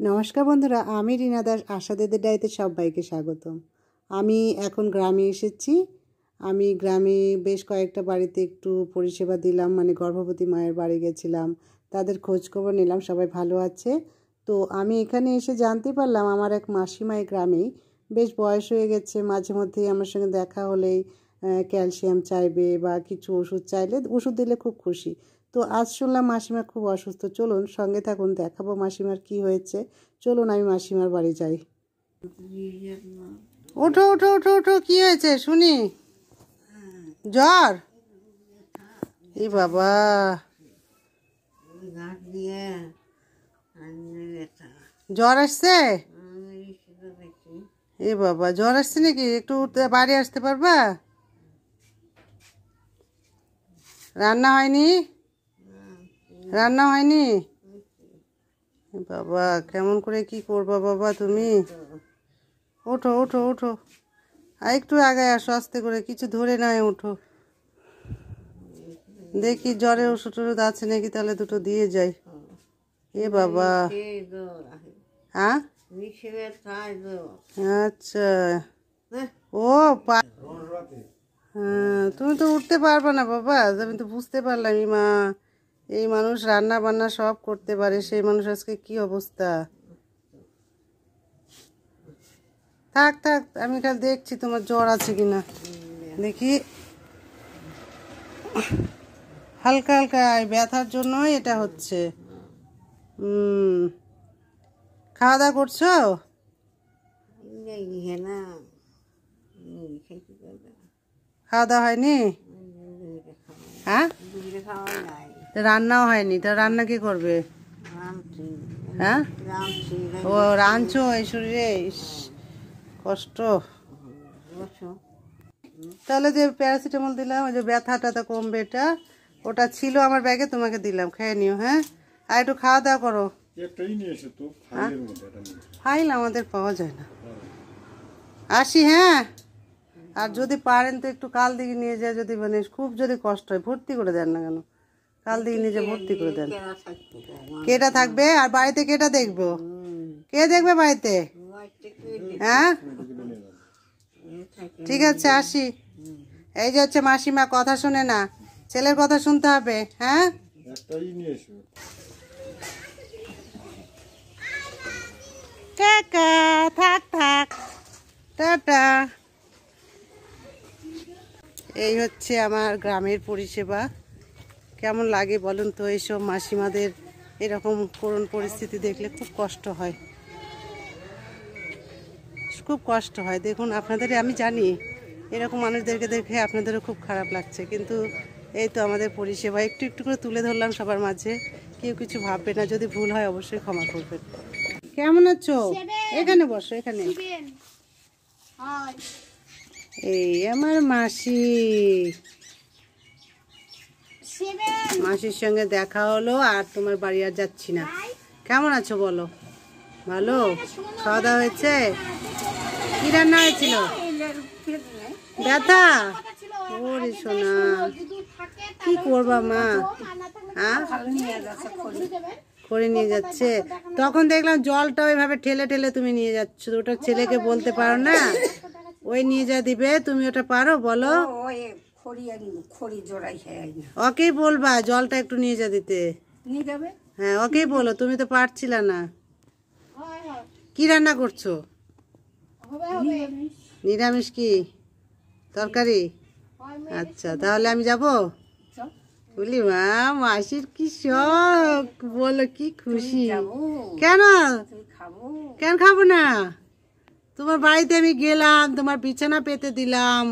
নমস্কার বন্ধুরা, আমি রিনা দাস আশাদের ডায়েরিতে সবাইকে স্বাগতম। আমি এখন গ্রামে এসেছি। আমি গ্রামে বেশ কয়েকটা বাড়িতে একটু পরিষেবা দিলাম, মানে গর্ভবতী মায়ের বাড়ি গেছিলাম, তাদের খোঁজখবর নিলাম, সবাই ভালো আছে। তো আমি এখানে এসে জানতে পারলাম আমার এক মাসিমা এই গ্রামেই, বেশ বয়স হয়ে গেছে, মাঝে মধ্যেই আমার সঙ্গে দেখা হলেই ক্যালসিয়াম চাইবে বা কিছু ওষুধ চাইলে ওষুধ দিলে খুব খুশি। তো আজ শুনলাম মাসিমা খুব অসুস্থ। চলুন সঙ্গে থাকুন, দেখাবো মাসিমার কি হয়েছে। চলুন আমি মাসিমার বাড়ি যাই। ওঠো ওঠো ওঠো ওঠো, কি হয়েছে শুনি? জ্বর? এই বাবা, জ্বর আসছে? এ বাবা, জ্বর আসছে নাকি? একটু বাড়ি আসতে পারবা? রান্না হয়নি? রান্না হয়নি? বাবা, কেমন করে কি করবা বাবা তুমি? ওঠো ওঠো ওঠো, আর একটু আগে আসো, আস্তে করে, কিছু ধরে নয়, ওঠো। দেখি জ্বরের ওষুধ টষুধ আছে নাকি, তাহলে দুটো দিয়ে যাই। এ বাবা, হ্যাঁ আচ্ছা, ও হ্যাঁ, তুমি তো উঠতে পারবে না বাবা, আমি তো বুঝতে পারলাম। মা, এই মানুষ রান্না বান্না সব করতে পারে, সেই মানুষ আজকে কি অবস্থা। থাক থাক, আমি কাল দেখছি তোমার জ্বর আছে কিনা, দেখি। হালকা হালকা ব্যথার জন্যই এটা হচ্ছে। খাওয়া দাওয়া করছো? খাওয়া দাওয়া হয়নি? হ্যাঁ, রান্নাও হয়নি? তা রান্না কি করবে? হ্যাঁ, ও রাঁধছো এই শরীরে? কষ্ট। তাহলে যে প্যারাসিটামল দিলাম, ওই যে ব্যথা ট্যাথা কমবে, এটা ওটা ছিল আমার ব্যাগে, তোমাকে দিলাম, খেয়ে নিও। হ্যাঁ, আর একটু খাওয়া দাওয়া করো। ফাইল আমাদের পাওয়া যায় না। আসি, হ্যাঁ। আর যদি পারেন তো একটু কাল দিকে নিয়ে যায়, যদি মানে খুব যদি কষ্ট হয়, ভর্তি করে দেন না কেন, কাল দিকে নিয়ে যায় ভর্তি করে দেন। কেটা থাকবে? আর বাড়িতে কেটা দেখবো? কে দেখবে বাড়িতে? হ্যাঁ, ঠিক আছে, আসি। এই যে হচ্ছে মাসিমা, কথা শোনে না, ছেলের কথা শুনতে হবে। হ্যাঁ, টাটা, থাক থাক, টাটা। এই হচ্ছে আমার গ্রামের পরিষেবা। কেমন লাগে বলুন তো? এইসব মাসিমাদের এরকম করুণ পরিস্থিতি দেখলে খুব কষ্ট হয়, খুব কষ্ট হয়। দেখুন আপনাদের, আমি জানি এরকম মানুষদেরকে দেখে আপনাদেরও খুব খারাপ লাগছে, কিন্তু এই তো আমাদের পরিষেবা। একটু একটু করে তুলে ধরলাম সবার মাঝে, কেউ কিছু ভাববে না, যদি ভুল হয় অবশ্যই ক্ষমা করবেন। কেমন আছো? এখানে বসো, এখানে। এই আমার মাসি, মাসির সঙ্গে দেখা হলো, আর তোমার বাড়ি আর যাচ্ছি না। কেমন আছো বলো? ভালো? খাওয়া দাওয়া হয়েছে? কি রান্না হয়েছিল? ব্যথা? ওরে সোনা, কি করবা মা? হ্যাঁ, করে নিয়ে যাচ্ছে। তখন দেখলাম জলটা ওইভাবে ঠেলে ঠেলে তুমি নিয়ে যাচ্ছ, ওটা ছেলেকে বলতে পারো না? ওই নিয়ে যা দিবে, তুমি ওটা পারো? বলো, ওকেই বলবা জলটা একটু নিয়ে যা দিতে। হ্যাঁ, ওকেই বলো, তুমি তো পারছিলা না। কি রান্না করছো? নিরামিষ? কি তরকারি? আচ্ছা, তাহলে আমি যাব। বলি মা, মাসির কি শখ, বলো কি খুশি। কেন? কেন খাবো না? তোমার বাড়িতে আমি গেলাম, তোমার বিছানা পেতে দিলাম,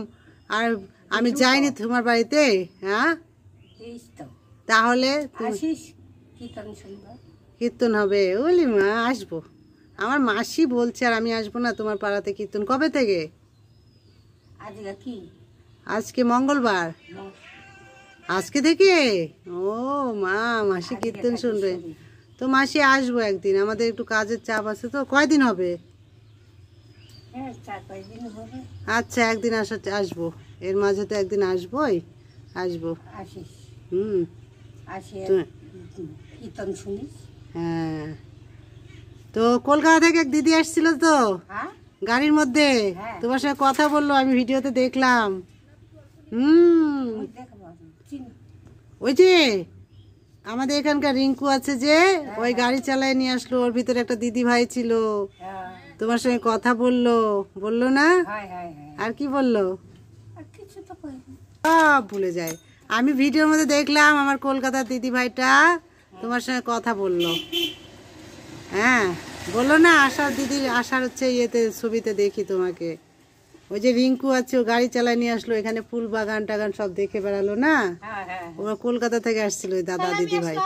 আর আমি যাইনি তোমার বাড়িতে? হ্যাঁ, তাহলে কীর্তন হবে? বলি মা, আসবো। আমার মাসি বলছে, আর আমি আসবো না তোমার পাড়াতে কীর্তন? কবে থেকে? আজকে মঙ্গলবার, আজকে থেকে। ও মা, মাসি কীর্তন শুনবে তো? মাসি আসবো একদিন, আমাদের একটু কাজের চাপ আছে তো। কয়দিন হবে? আচ্ছা, একদিন আসবো, এর মাঝে তো একদিন আসবোই, আসবো। হ্যাঁ, তো কলকাতা থেকে এক দিদি আসছিল তো হ্যাঁ গাড়ির মধ্যে, হ্যাঁ। তোমার সঙ্গে কথা বললো, আমি ভিডিওতে দেখলাম। হুম, দেখবো চিনি ওই যে আমাদের এখানকার রিঙ্কু আছে যে, ওই গাড়ি চালায় নিয়ে আসলো, ওর ভিতরে একটা দিদি ভাই ছিল, হ্যাঁ তোমার সঙ্গে কথা বললো, বললো না? হ্যাঁ হ্যাঁ হ্যাঁ আর কি বললো? আর কিছু তো কইনি সব ভুলে যায়। আমি ভিডিওর মধ্যে দেখলাম আমার কলকাতার দিদি ভাইটা তোমার সঙ্গে কথা বললো। হ্যাঁ, বললো না আশার দিদির, আশার হচ্ছে ইয়েতে ছবিতে দেখি তোমাকে। ওই যে রিঙ্কু আছে, ও গাড়ি চালায় নিয়ে আসলো, এখানে ফুল বাগান টাগান সব দেখে বেড়ালো না। হ্যাঁ হ্যাঁ ওরা কলকাতা থেকে আসছিল ওই দাদা দিদি ভাই।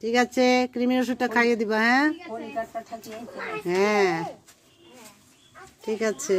ঠিক আছে, ক্রিমের ওষুধটা খাইয়ে দিবা। হ্যাঁ কলকাতা থেকে হ্যাঁ, ঠিক আছে।